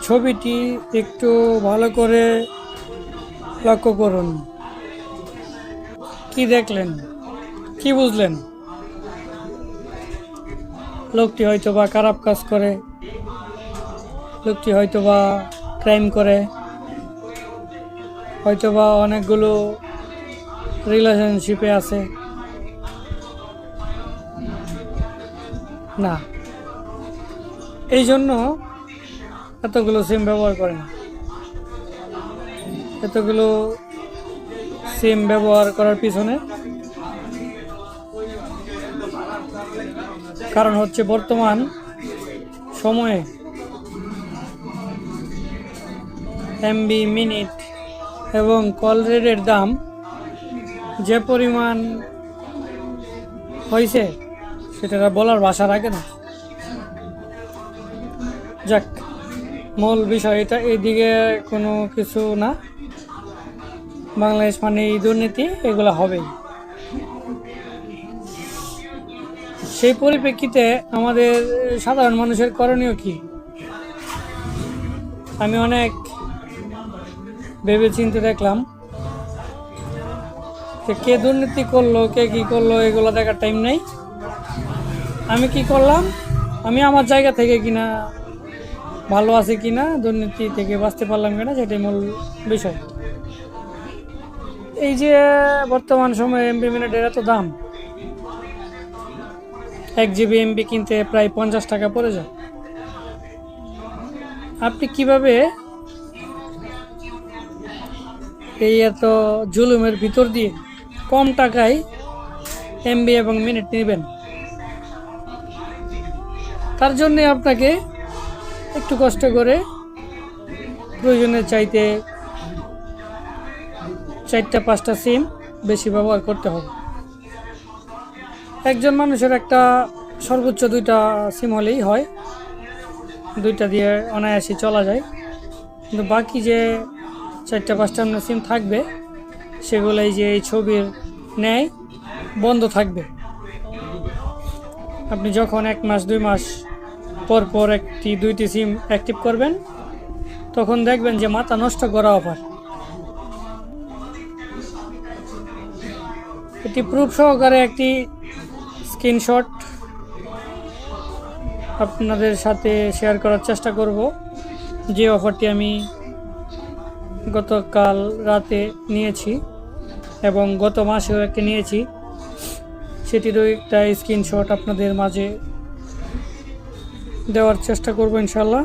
ছবিটি একটু ভালো করে লক্ষ্য করুন। কি দেখলেন, কি বুঝলেন? লোকটি হয়তোবা খারাপ কাজ করে, লোকটি হয়তোবা ক্রাইম করে, হয়তোবা অনেকগুলো রিলেশনশিপে আছে। না, এই জন্য এতগুলো সিম ব্যবহার করে না। এতগুলো সিম ব্যবহার করার পিছনে কারণ হচ্ছে বর্তমান সময়ে এমবি, মিনিট এবং কল রেটের দাম যে পরিমাণ হয়েছে সেটা বলার ভাষা রাখে না। যাক, মূল বিষয় এটা, এইদিকে কোনো কিছু না। বাংলাদেশ মানে এই দুর্নীতি, এগুলো হবেই। সেই পরিপ্রেক্ষিতে আমাদের সাধারণ মানুষের করণীয় কি? আমি অনেক ভেবে চিন্তে দেখলাম যে কে দুর্নীতি করলো, কে কি করলো, এগুলো দেখার টাইম নেই। আমি কি করলাম, আমি আমার জায়গা থেকে কিনা ভালো আছে কিনা, দুর্নীতি থেকে বাঁচতে পারলাম কিনা, সেটাই মূল বিষয়। এই যে বর্তমান সময়ে এমবি মিনিটের এত দাম, 1 জিবি এমবি কিনতে প্রায় 50 টাকা পড়ে যায়। আপনি কিভাবে এই এত জুলুমের ভিতর দিয়ে কম টাকায় এমবি এবং মিনিট নেবেন? তার জন্যে আপনাকে একটু কষ্ট করে প্রয়োজনের চাইতে 4-5টা সিম বেশি ব্যবহার করতে হবে। একজন মানুষের একটা সর্বোচ্চ 2টা সিম হলেই হয়, 2টা দিয়ে অনায়াসে চলা যায়। কিন্তু বাকি যে 4-5টা সিম থাকবে সেগুলোই যে এই ছবির ন্যায় বন্ধ থাকবে। আপনি যখন 1 মাস 2 মাস পর পর 1-2টি সিম অ্যাক্টিভ করবেন, তখন দেখবেন যে মাথা নষ্ট করা অফার। এটি প্রুফ সহকারে একটি স্ক্রিনশট আপনাদের সাথে শেয়ার করার চেষ্টা করব। যে অফারটি আমি গতকাল রাতে নিয়েছি এবং গত মাসেও একটি নিয়েছি, সেটিরও একটা স্ক্রিনশট আপনাদের মাঝে দেওয়ার চেষ্টা করব ইনশাল্লাহ।